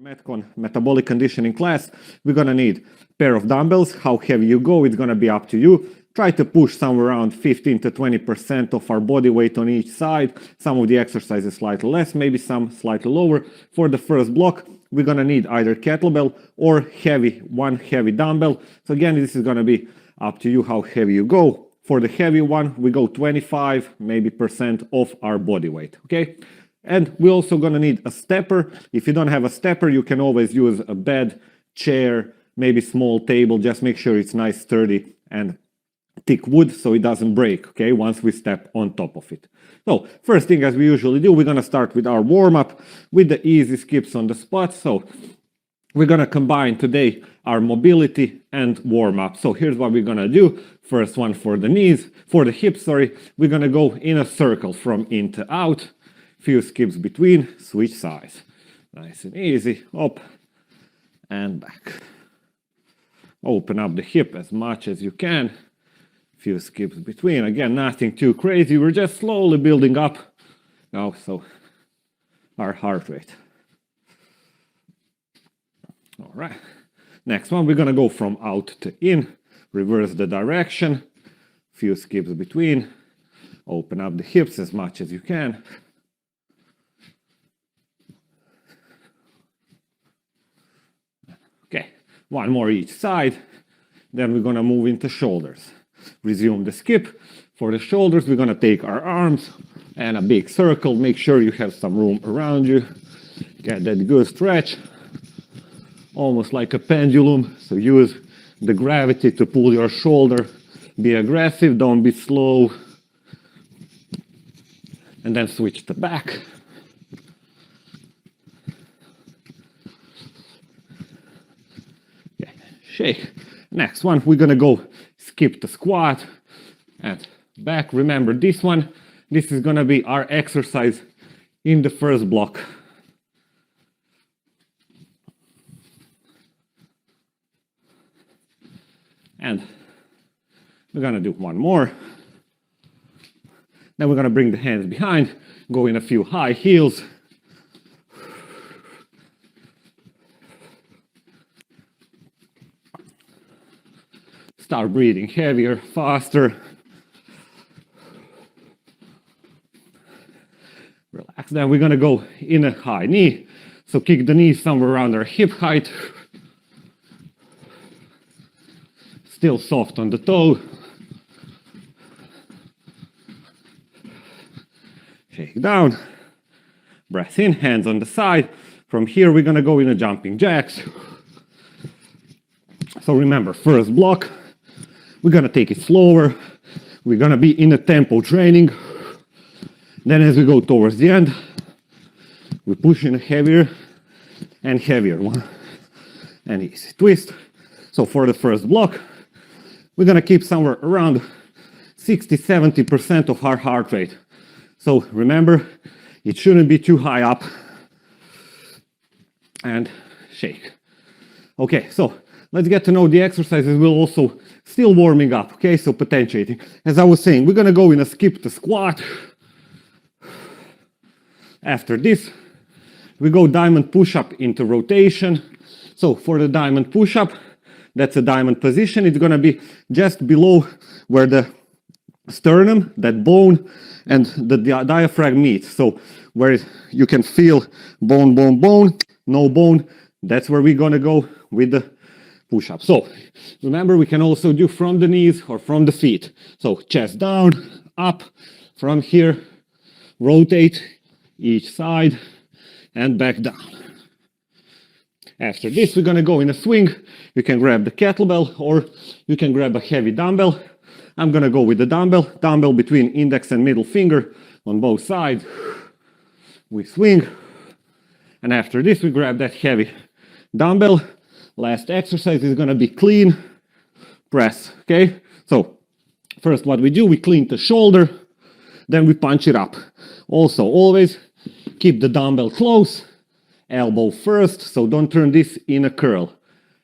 Metcon metabolic conditioning class, we're gonna need a pair of dumbbells. How heavy you go, it's gonna be up to you. Try to push somewhere around 15 to 20% of our body weight on each side. Some of the exercises slightly less, maybe some slightly lower. For the first block, we're gonna need either kettlebell or one heavy dumbbell. So again, this is gonna be up to you how heavy you go. For the heavy one, we go 25 maybe percent of our body weight, okay? And we're also gonna need a stepper. If you don't have a stepper, you can always use a bed, chair, maybe small table. Just make sure it's nice, sturdy, and thick wood so it doesn't break, okay, once we step on top of it. So first thing, as we usually do, we're gonna start with our warm-up with the easy skips on the spot. So we're gonna combine today our mobility and warm-up. So here's what we're gonna do. First one for the knees, for the hips, sorry. We're gonna go in a circle from in to out. Few skips between, switch sides. Nice and easy, up and back. Open up the hip as much as you can. Few skips between. Again, nothing too crazy. We're just slowly building up now, so our heart rate. All right. Next one, we're gonna go from out to in. Reverse the direction. Few skips between. Open up the hips as much as you can. Okay, one more each side. Then we're gonna move into shoulders. Resume the skip. For the shoulders, we're gonna take our arms and a big circle. Make sure you have some room around you. Get that good stretch. Almost like a pendulum. So use the gravity to pull your shoulder. Be aggressive, don't be slow. And then switch to back. Shake. Next one, we're gonna go skip the squat and back. Remember this one, this is gonna be our exercise in the first block. And we're gonna do one more. Then we're gonna bring the hands behind, go in a few high heels. Start breathing heavier, faster. Relax. Then we're gonna go in a high knee. So kick the knees somewhere around our hip height. Still soft on the toe. Shake down. Breath in, hands on the side. From here, we're gonna go in a jumping jacks. So remember, first block. We're gonna take it slower. We're gonna be in a tempo training. Then as we go towards the end, we push in a heavier and heavier one. And easy twist. So for the first block, we're gonna keep somewhere around 60–70% of our heart rate. So remember, it shouldn't be too high up. And shake. Okay, so let's get to know the exercises. We'll also still warming up, okay? So potentiating. As I was saying, we're gonna go in a skip to squat. After this, we go diamond push-up into rotation. So for the diamond push-up, that's a diamond position. It's gonna be just below where the sternum, that bone, and the diaphragm meet. So where you can feel bone, bone, bone, no bone, that's where we're gonna go with the push-up. So remember, we can also do from the knees or from the feet. So chest down, up, from here, rotate each side, and back down. After this, we're gonna go in a swing. You can grab the kettlebell or you can grab a heavy dumbbell. I'm gonna go with the dumbbell between index and middle finger on both sides. We swing, and after this, we grab that heavy dumbbell. Last exercise is gonna be clean press, okay? So first what we do, we clean the shoulder, then we punch it up. Also, always keep the dumbbell close, elbow first, so don't turn this in a curl.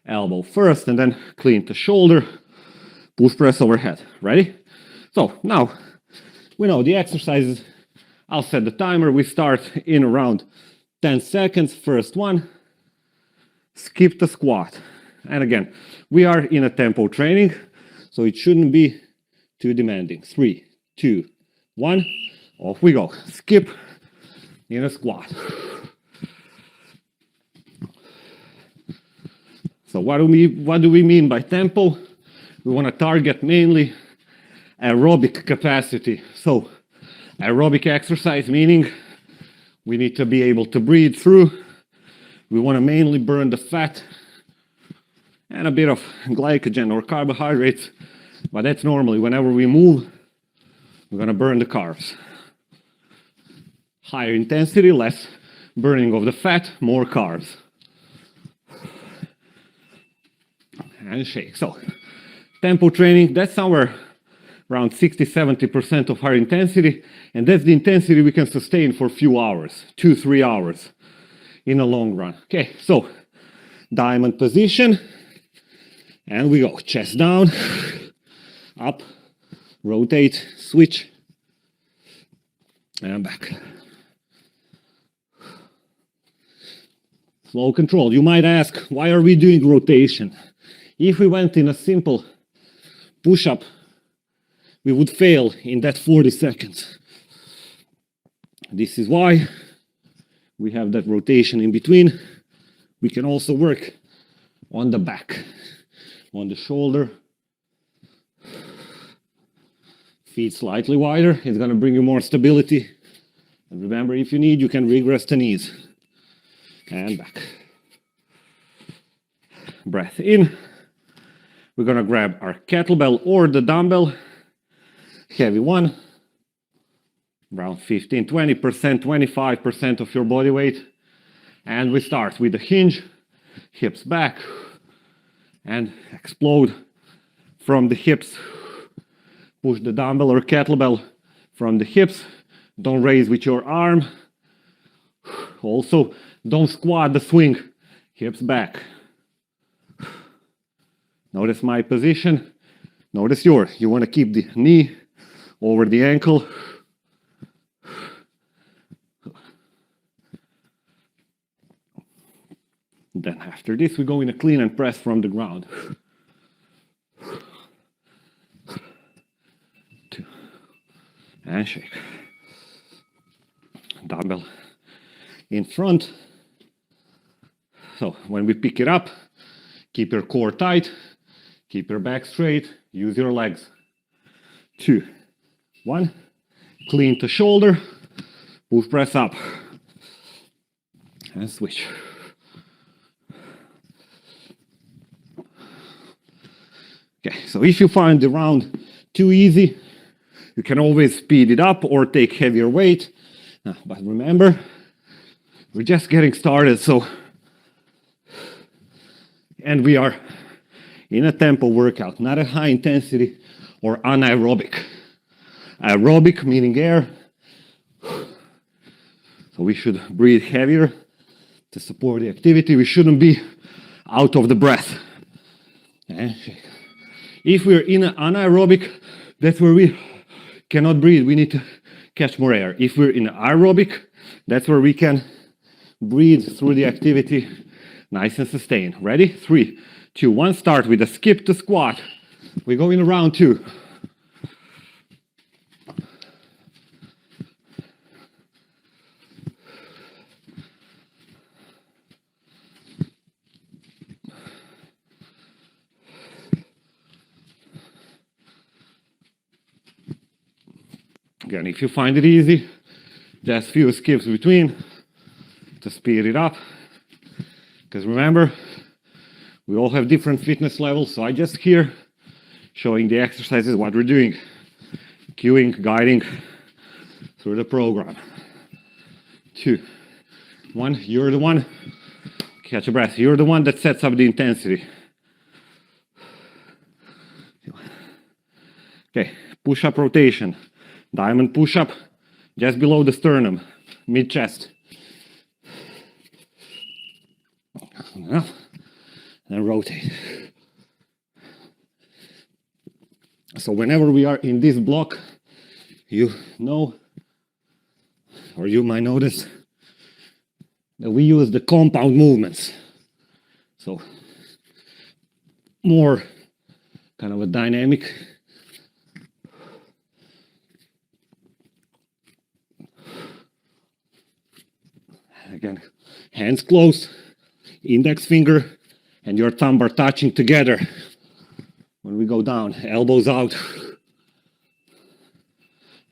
Elbow first, and then clean the shoulder, push press overhead. Ready? So now we know the exercises. I'll set the timer. We start in around 10 seconds. First one, skip the squat. And again, we are in a tempo training, so it shouldn't be too demanding. 3, 2, 1, off we go. Skip in a squat. So what do we mean by tempo? We want to target mainly aerobic capacity. So aerobic exercise meaning we need to be able to breathe through. We want to mainly burn the fat and a bit of glycogen or carbohydrates, but that's normally whenever we move, we're going to burn the carbs. Higher intensity, less burning of the fat, more carbs. And shake. So tempo training, that's somewhere around 60-70% of our intensity, and that's the intensity we can sustain for a few hours, 2-3 hours in the long run. Okay, so diamond position, and we go. Chest down, up, rotate, switch, and back. Slow control. You might ask, why are we doing rotation? If we went in a simple push-up, we would fail in that 40 seconds. This is why we have that rotation in between. We can also work on the back, on the shoulder. Feet slightly wider. It's going to bring you more stability. And remember, if you need, you can regress the knees. And back. Breath in. We're going to grab our kettlebell or the dumbbell. Heavy one. Around 15, 20%, 25% of your body weight. And we start with the hinge. Hips back. And explode from the hips. Push the dumbbell or kettlebell from the hips. Don't raise with your arm. Also, don't squat the swing. Hips back. Notice my position. Notice yours. You want to keep the knee over the ankle. Then after this, we go in a clean and press from the ground. 2. And shake. Dumbbell in front. So when we pick it up, keep your core tight, keep your back straight, use your legs. 2, 1, clean to shoulder, push press up, and switch. Okay, so if you find the round too easy, you can always speed it up or take heavier weight. But remember, we're just getting started, and we are in a tempo workout, not a high intensity or anaerobic. Aerobic meaning air. So we should breathe heavier to support the activity. We shouldn't be out of the breath. And shake. If we're in an anaerobic, that's where we cannot breathe. We need to catch more air. If we're in aerobic, that's where we can breathe through the activity nice and sustained. Ready? 3, 2, 1. Start with a skip to squat. We go in round 2. Again, if you find it easy, just few skips between to speed it up. Because remember, we all have different fitness levels, so I just here showing the exercises, what we're doing, cueing, guiding through the program. 2, 1, you're the one, catch a breath, you're the one that sets up the intensity. Okay, push-up rotation, diamond push-up, just below the sternum, mid-chest. And rotate. So whenever we are in this block, you know, or you might notice that we use the compound movements. So more kind of a dynamic. Again, hands close, index finger and your thumb are touching together. When we go down, elbows out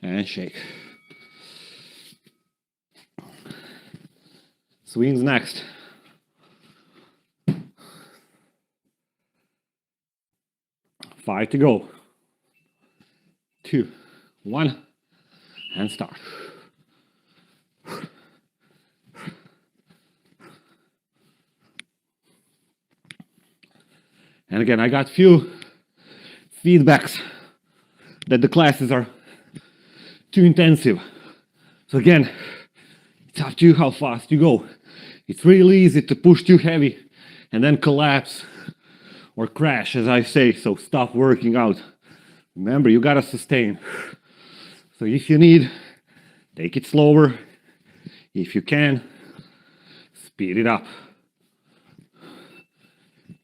and shake. Swings next. Five to go. 2, 1, and start. And again, I got few feedbacks that the classes are too intensive. So again, it's up to you how fast you go. It's really easy to push too heavy and then collapse or crash, as I say, so stop working out. Remember, you gotta sustain. So if you need, take it slower. If you can, speed it up.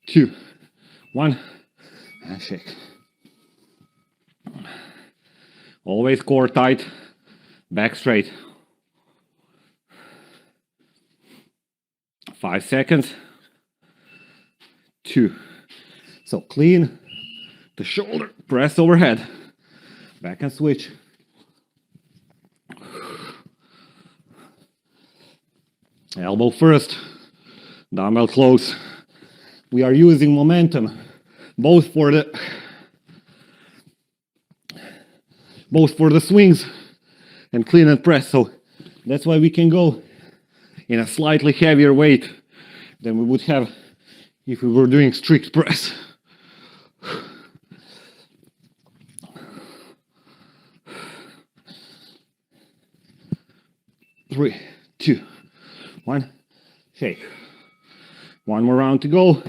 2, 1, and shake. Always core tight, back straight. 5 seconds. 2. So clean the shoulder, press overhead, back and switch. Elbow first, dumbbell close. We are using momentum both for the swings and clean and press. So that's why we can go in a slightly heavier weight than we would have if we were doing strict press. 3, 2, 1, shake. One more round to go.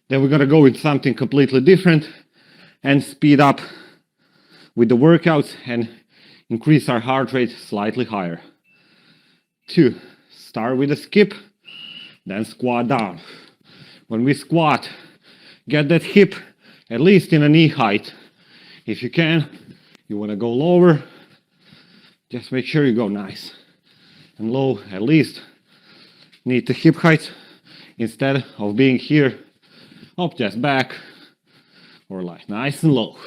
Then we're gonna go with something completely different and speed up with the workouts and increase our heart rate slightly higher. 2, start with a skip, then squat down. When we squat, get that hip at least in a knee height. If you can, you wanna go lower, just make sure you go nice and low, at least knee to hip height, instead of being here, up just back, or like nice and low.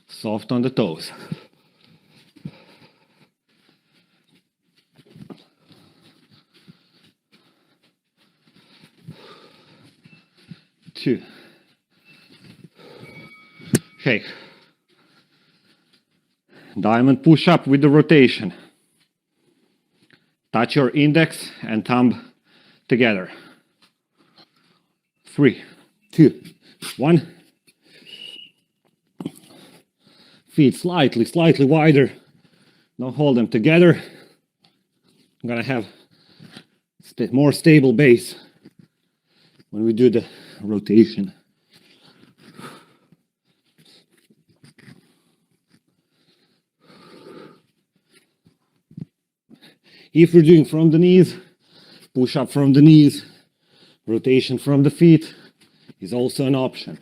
Soft on the toes. 2. Shake. Diamond push up with the rotation. Touch your index and thumb together. 3, 2, 1. Feet slightly wider. Don't hold them together. I'm gonna have more stable base when we do the rotation. If we're doing from the knees, push up from the knees, rotation from the feet is also an option.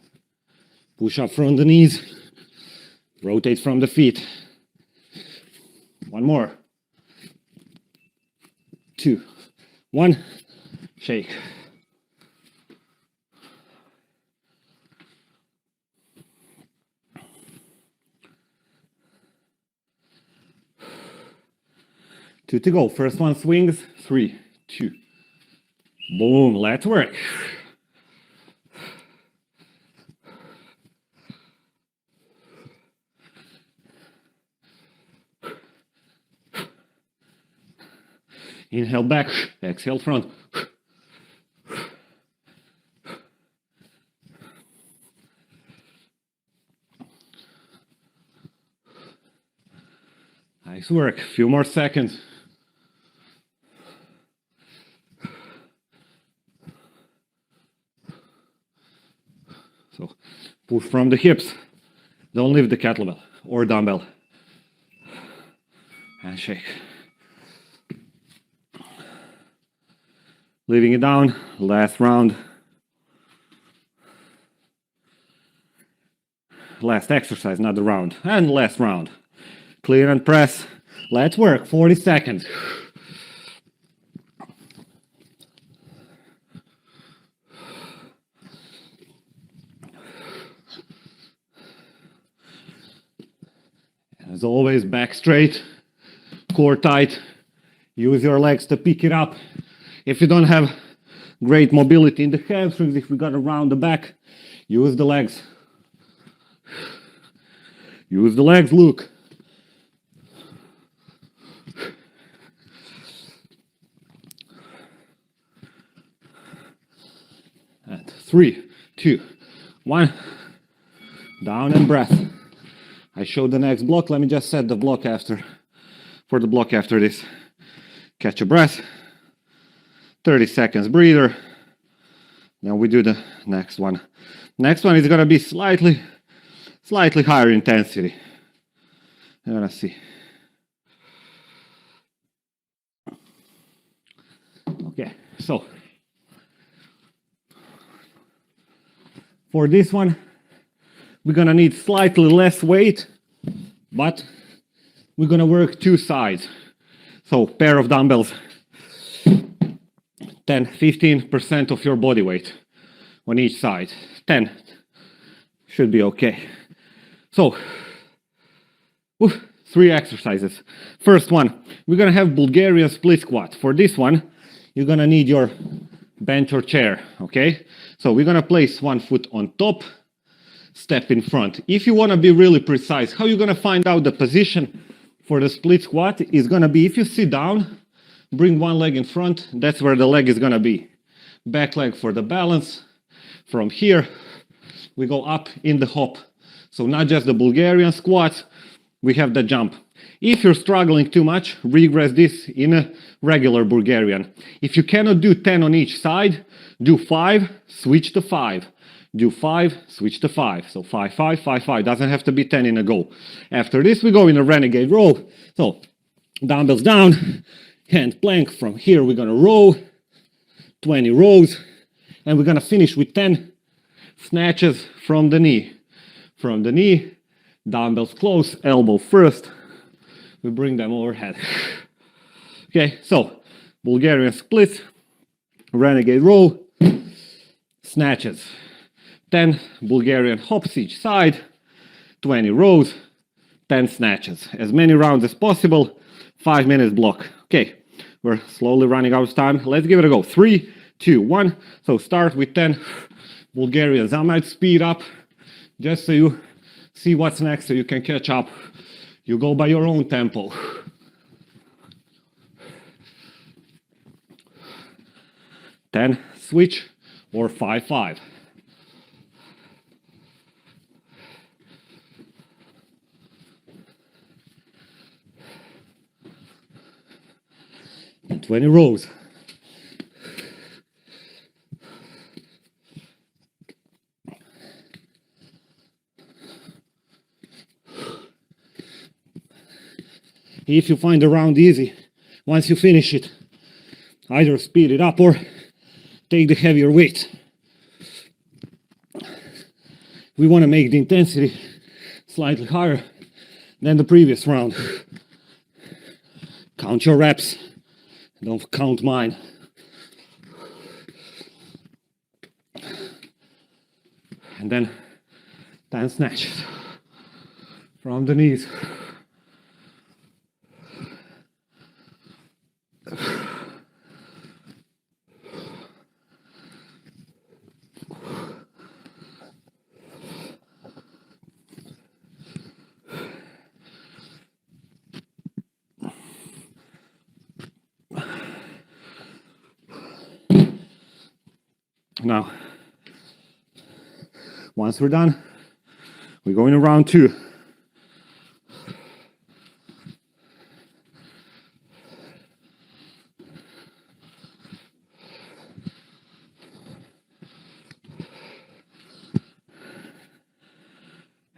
Push up from the knees, rotate from the feet. One more. 2, 1, shake. Two to go. First one swings. 3, 2. Boom. Let's work. Inhale back. Exhale front. Nice work. Few more seconds. So push from the hips. Don't lift the kettlebell or dumbbell. And shake. Leaving it down, last round. Last exercise, not the round. And last round. Clean and press. Let's work, 40 seconds. As always, back straight, core tight. Use your legs to pick it up. If you don't have great mobility in the hamstrings, if we got around the back, use the legs. Use the legs, Luke. And 3, 2, 1. Down and breath. I showed the next block. Let me just set the block for the block after this. Catch a breath. 30 seconds breather. Now we do the next one. Next one is going to be slightly higher intensity. I'm going to see. Okay, so for this one, we're going to need slightly less weight, but we're going to work two sides. So pair of dumbbells, 10-15% of your body weight on each side. 10 should be okay. So 3 exercises. First one, we're going to have Bulgarian split squat. For this one, you're going to need your bench or chair, okay? So we're going to place one foot on top, step in front. If you want to be really precise, how you're going to find out the position for the split squat is going to be if you sit down, bring one leg in front, that's where the leg is going to be. Back leg for the balance. From here, we go up in the hop. So not just the Bulgarian squats, we have the jump. If you're struggling too much, regress this in a regular Bulgarian. If you cannot do 10 on each side, do 5, switch to 5. Do 5, switch to 5. So 5, 5, 5, 5. Doesn't have to be 10 in a go. After this, we go in a Renegade Row. So dumbbells down, hand plank. From here, we're going to row, 20 rows. And we're going to finish with 10 snatches from the knee. From the knee, dumbbells close, elbow first. We bring them overhead. Okay, so Bulgarian splits, Renegade Row, snatches. 10 Bulgarian hops each side, 20 rows, 10 snatches. As many rounds as possible, 5 minutes block. Okay, we're slowly running out of time. Let's give it a go. 3, 2, 1. So start with 10 Bulgarians. I might speed up just so you see what's next so you can catch up. You go by your own tempo. 10, switch, or 5, 5. And 20 rows. If you find the round easy, once you finish it, either speed it up or take the heavier weight. We want to make the intensity slightly higher than the previous round. Count your reps, don't count mine. And then 10 snatches from the knees. Now, once we're done, we go into round 2.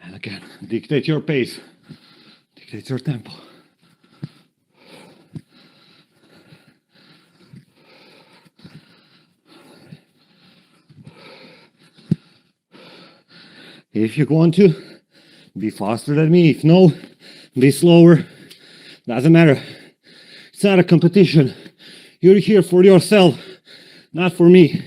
And again, dictate your pace, dictate your tempo. If you want to, be faster than me. If no, be slower. Doesn't matter. It's not a competition. You're here for yourself, not for me.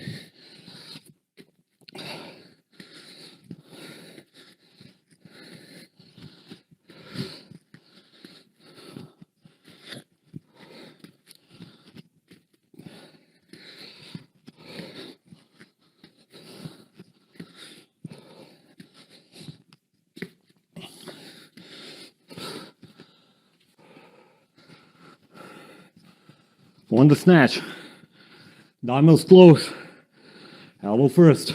On the snatch, dumbbells close, elbow first.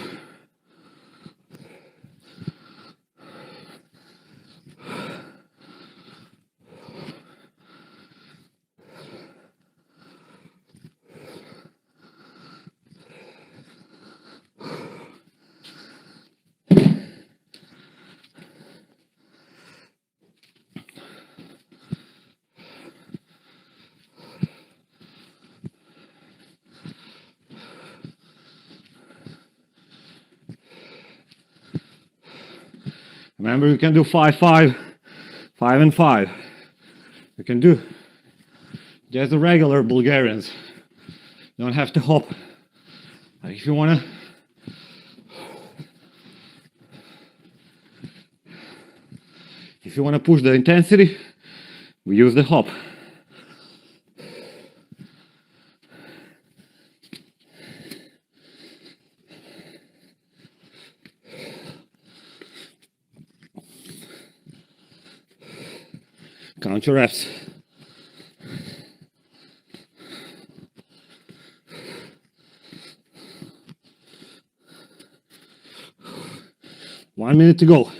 Remember, you can do 5, 5, 5 and 5. You can do just the regular Bulgarians. You don't have to hop. If you wanna, push the intensity, we use the hop. Count your reps. One minute to go.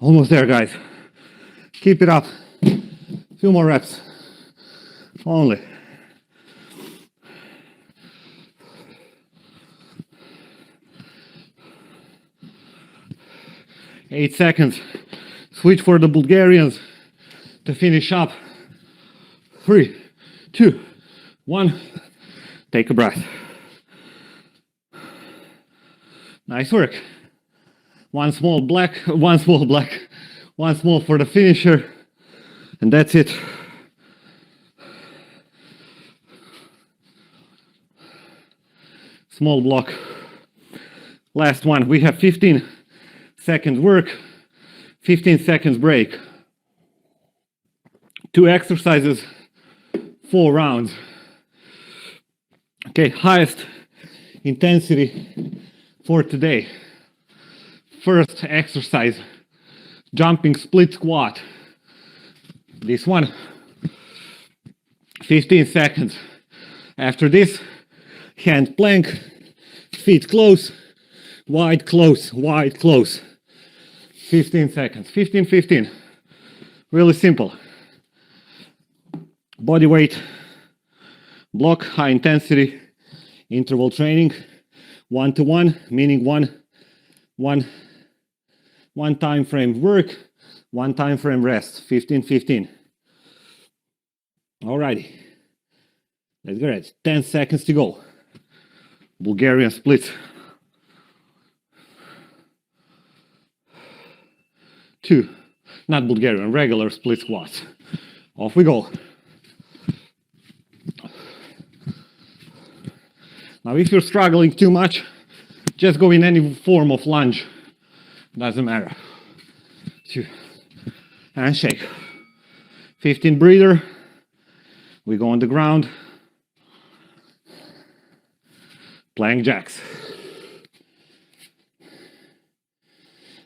Almost there, guys. Keep it up. Few more reps. Only. Eight seconds. Switch for the Bulgarians to finish up. 3, 2, 1. Take a breath. Nice work. One small for the finisher, and that's it. Small block. Last one. We have 15 seconds work, 15 seconds break. 2 exercises, 4 rounds. Okay, highest intensity for today. First exercise, jumping split squat. This one, 15 seconds. After this, hand plank, feet close, wide, close, wide, close. 15 seconds, 15, 15. Really simple. Body weight, block, high intensity, interval training, 1-to-1, meaning one time frame work, one time frame rest, 15, 15. Alrighty, let's get it. 10 seconds to go. Bulgarian splits. 2, not Bulgarian, regular split squats. Off we go. Now, if you're struggling too much, just go in any form of lunge. Doesn't matter. 2, and shake. 15 breather. We go on the ground. Plank jacks.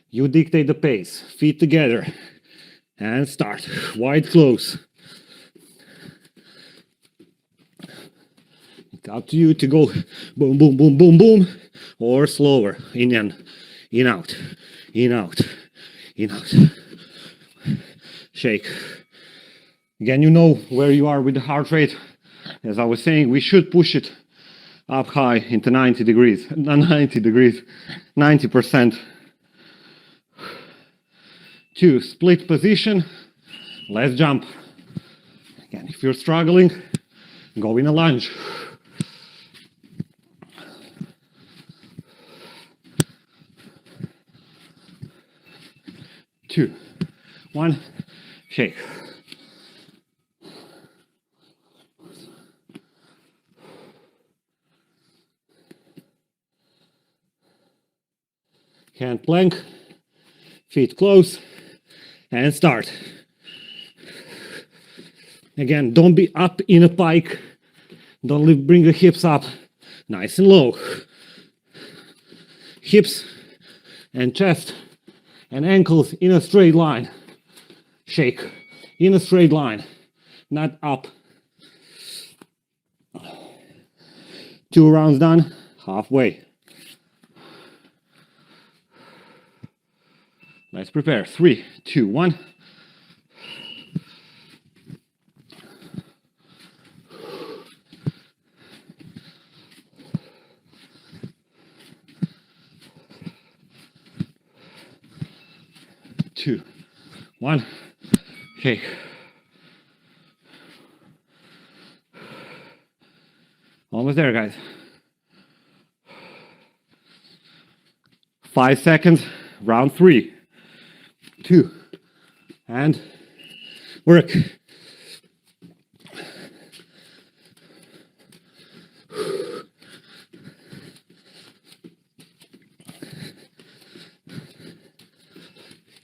You dictate the pace. Feet together. And start. Wide close. It's up to you to go boom, boom, boom, boom, boom, or slower. In and in, out, in, out, in, out. Shake. Again, you know where you are with the heart rate. As I was saying, we should push it up high into 90 degrees, not 90 degrees, 90%. 2, split position. Let's jump. Again, if you're struggling, go in a lunge. 2, 1, shake. Hand plank, feet close, and start. Again, don't be up in a pike. Don't bring the hips up. Nice and low. Hips and chest and ankles in a straight line. Shake in a straight line, not up. 2 rounds done, halfway. Let's prepare. 3, 2, 1. Two, 1, shake. Almost there, guys. 5 seconds, round 3, 2, and work.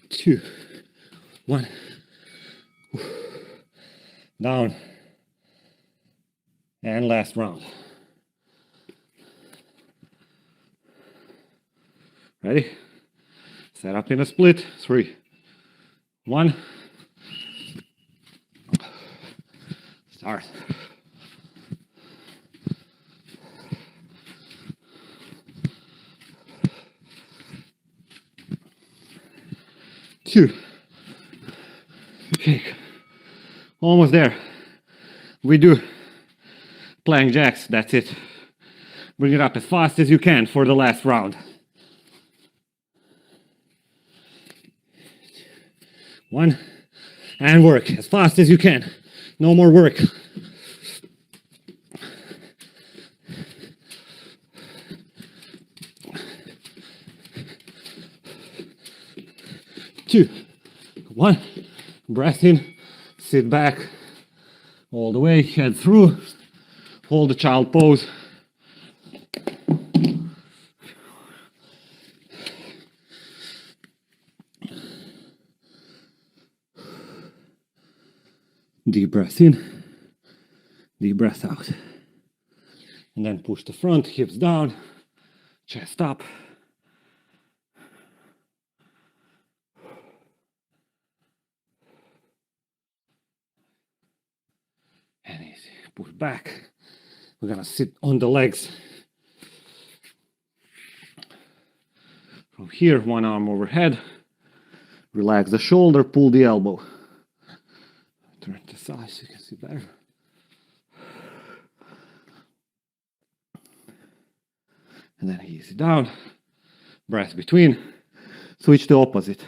Two, 1, down, and last round. Ready? Set up in a split. 3, 1, start. Two, shake. Almost there. We do plank jacks, that's it. Bring it up as fast as you can for the last round. 1, and work as fast as you can. No more work. 2, 1, breath in, sit back all the way, head through, hold the child pose. Deep breath in, deep breath out. And then push the front, hips down, chest up. And easy. Push back. We're gonna sit on the legs. From here, one arm overhead. Relax the shoulder, pull the elbow. Turn to the side so you can see better. And then easy down. Breath between. Switch to opposite.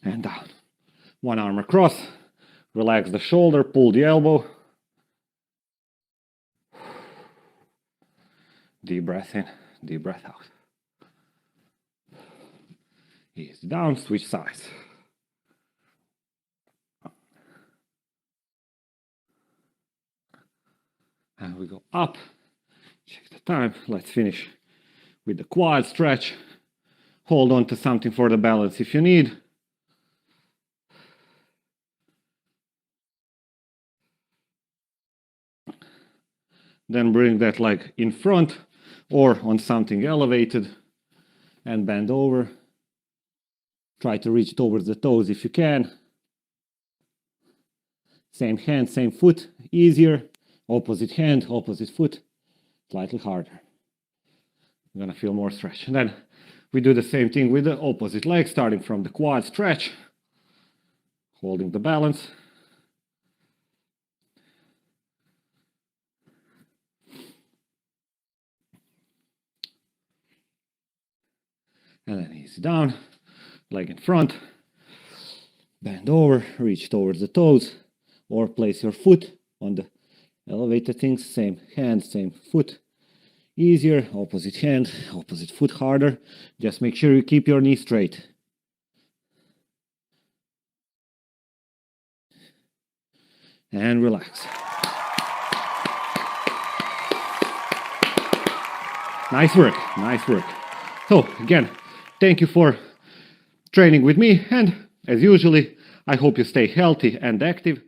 And down. One arm across. Relax the shoulder, pull the elbow. Deep breath in, deep breath out. Easy down, switch sides. And we go up. Check the time. Let's finish with the quad stretch. Hold on to something for the balance if you need. Then bring that leg in front or on something elevated and bend over. Try to reach towards the toes if you can. Same hand, same foot, easier. Opposite hand, opposite foot, slightly harder. You're gonna feel more stretch. And then we do the same thing with the opposite leg, starting from the quad stretch, holding the balance. And then easy down, leg in front, bend over, reach towards the toes, or place your foot on the elevated things, same hand, same foot. Easier, opposite hand, opposite foot harder. Just make sure you keep your knee straight. And relax. Nice work, nice work. So again, thank you for training with me, and as usually, I hope you stay healthy and active.